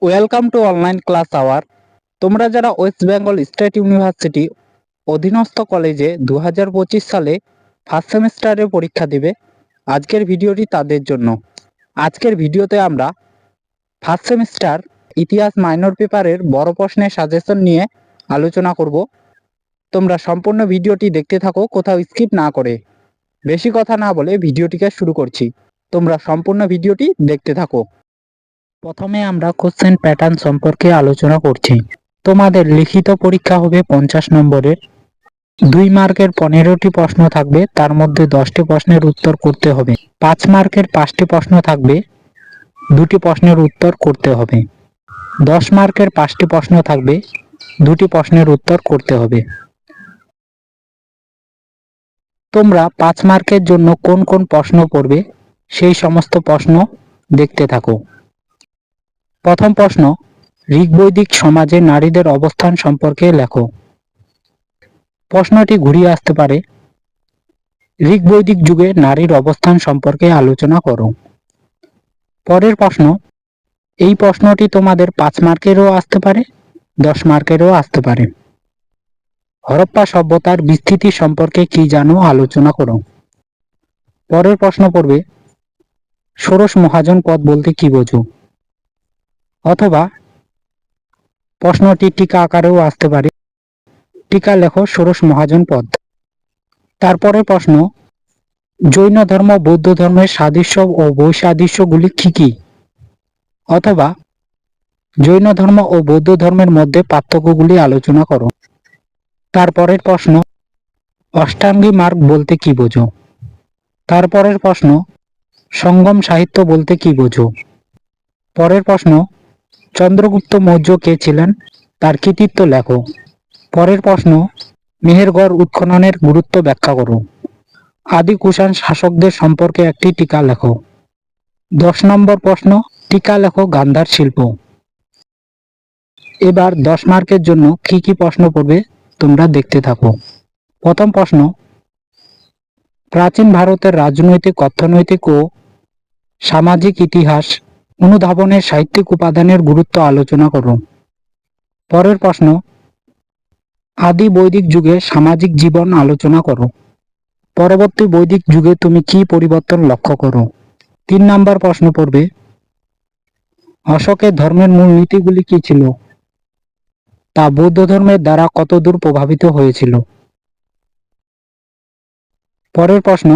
Welcome to online class hour. তোমরা যারা West Bengal state university অধীনস্থ কলেজে 2025 সালে ফার্স্ট সেমিস্টারে পরীক্ষা দিবে, আজকের ভিডিওটি তাদের জন্য। আজকের ভিডিওতে আমরা ফার্স্ট সেমিস্টার ইতিহাস মাইনর পেপারের বড় প্রশ্নের সাজেশন নিয়ে আলোচনা করব। তোমরা সম্পূর্ণ ভিডিওটি দেখতে থাকো, কোথাও স্কিপ না করে। বেশি কথা না বলে ভিডিওটিকে শুরু করছি, তোমরা সম্পূর্ণ ভিডিওটি দেখতে থাকো। প্রথমে আমরা কোশ্চেন প্যাটার্ন সম্পর্কে আলোচনা করছি। তোমাদের লিখিত পরীক্ষা হবে 50 নম্বরের। 2 মার্কের 15টি প্রশ্ন থাকবে, তার মধ্যে 10টি প্রশ্নের উত্তর করতে হবে। 5 মার্কের 5টি প্রশ্ন থাকবে, 2টি প্রশ্নের উত্তর করতে হবে। 10 মার্কের 5টি প্রশ্ন থাকবে, 2টি প্রশ্নের উত্তর করতে হবে। তোমরা 5 মার্কের জন্য কোন কোন প্রশ্ন পড়বে সেই সমস্ত প্রশ্ন দেখতে থাকো। প্রথম প্রশ্ন, ঋগ্বৈদিক সমাজে নারীদের অবস্থান সম্পর্কে লেখো। প্রশ্নটি ঘুরিয়ে আসতে পারে, ঋগ্বৈদিক যুগে নারীর অবস্থান সম্পর্কে আলোচনা করো। পরের প্রশ্ন, এই প্রশ্নটি তোমাদের 5 মার্কেরও আসতে পারে, 10 মার্কেরও আসতে পারে। হরপ্পা সভ্যতার বিস্তৃতি সম্পর্কে কি জানো আলোচনা করো। পরের প্রশ্ন পড়বে, ষোড়শ মহাজন পদ বলতে কি বোঝো। অথবা প্রশ্নটি টিকা আকারেও আসতে পারে, টিকা লেখো ষোড়শ মহাজন পদ। তারপরে প্রশ্ন, জৈন ধর্ম বৌদ্ধ ধর্মের সাদৃশ্য ও বৈসাদৃশ্যগুলি কি কি। অথবা জৈন ধর্ম ও বৌদ্ধ ধর্মের মধ্যে পার্থক্যগুলি আলোচনা করো। তারপরের প্রশ্ন, অষ্টাঙ্গী মার্গ বলতে কি বোঝো। তারপরের প্রশ্ন, সঙ্গম সাহিত্য বলতে কি বোঝো। পরের প্রশ্ন, চন্দ্রগুপ্ত মৌর্য কে ছিলেন, তার কৃতিত্ব লেখো। পরের প্রশ্ন, মেহেরগড় উৎখননের গুরুত্ব ব্যাখ্যা করো। আদি কুষাণ শাসকদের সম্পর্কে একটি টিকা লেখো। 10 নম্বর প্রশ্ন, টিকা লেখো গান্ধার শিল্প। এবার 10 মার্কের জন্য কি কি প্রশ্ন পড়বে তোমরা দেখতে থাকো। প্রথম প্রশ্ন, প্রাচীন ভারতের রাজনৈতিক, অর্থনৈতিক ও সামাজিক ইতিহাস অনুধাবনের সাহিত্যিক উপাদানের গুরুত্ব আলোচনা করো। পরের প্রশ্ন, আদি বৈদিক যুগে সামাজিক জীবন আলোচনা করো। পরবর্তী বৈদিক যুগে তুমি কি পরিবর্তন লক্ষ্য করো। 3 নম্বর প্রশ্ন পড়বে, অশোকের ধর্মের মূল নীতিগুলি কি ছিল, তা বৌদ্ধ ধর্মের দ্বারা কতদূর প্রভাবিত হয়েছিল। পরের প্রশ্ন,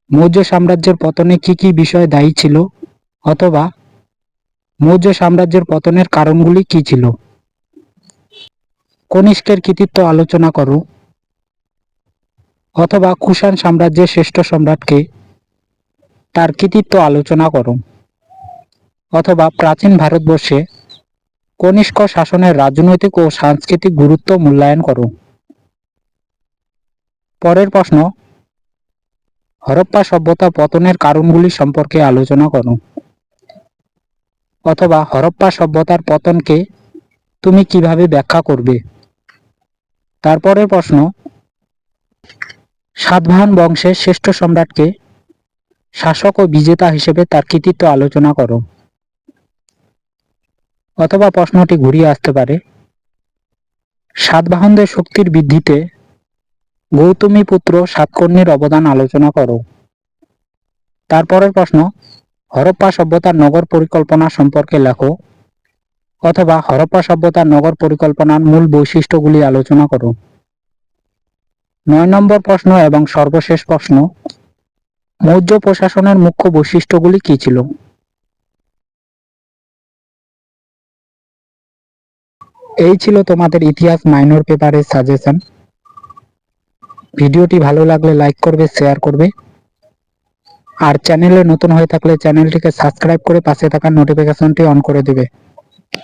মৌর্য সাম্রাজ্যের পতনে কি কি বিষয় দায়ী ছিল, অথবা মৌর্য সাম্রাজ্যের পতনের কারণগুলি কি ছিল। কনিষ্কের কৃতিত্ব আলোচনা করো। অথবা কুষাণ সাম্রাজ্যের শ্রেষ্ঠ সম্রাটকে, তার কৃতিত্ব আলোচনা করো। অথবা প্রাচীন ভারতবর্ষে কনিষ্ক শাসনের রাজনৈতিক ও সাংস্কৃতিক গুরুত্ব মূল্যায়ন করো। পরের প্রশ্ন, হরপ্পা সভ্যতা পতনের কারণগুলি সম্পর্কে আলোচনা করো। অথবা হরপ্পা সভ্যতার পতনকে তুমি কিভাবে ব্যাখ্যা করবে। তারপরের প্রশ্ন, সাতবাহন বংশের শ্রেষ্ঠ সম্রাটকে, শাসক ও বিজেতা হিসেবে তার কৃতিত্ব আলোচনা করো। অথবা প্রশ্নটি ঘুরিয়ে আসতে পারে, সাতবাহনদের শক্তির বৃদ্ধিতে গৌতমী পুত্র সাতকর্ণীর অবদান আলোচনা করো। তারপরের প্রশ্ন, হরপ্পা সভ্যতার নগর পরিকল্পনা সম্পর্কে লেখো। অথবা হরপ্পা সভ্যতার নগর পরিকল্পনার মূল বৈশিষ্ট্যগুলি আলোচনা করো। 9 নম্বর প্রশ্ন এবং সর্বশেষ প্রশ্ন, মৌর্য প্রশাসনের মুখ্য বৈশিষ্ট্যগুলি কি ছিল। এই ছিল তোমাদের ইতিহাস মাইনর পেপারের সাজেশন। ভিডিওটি ভালো লাগলে লাইক করবে, শেয়ার করবে, আর চ্যানেলে নতুন হয়ে থাকলে চ্যানেলটিকে সাবস্ক্রাইব করে পাশে থাকা নোটিফিকেশনটি অন করে দেবে।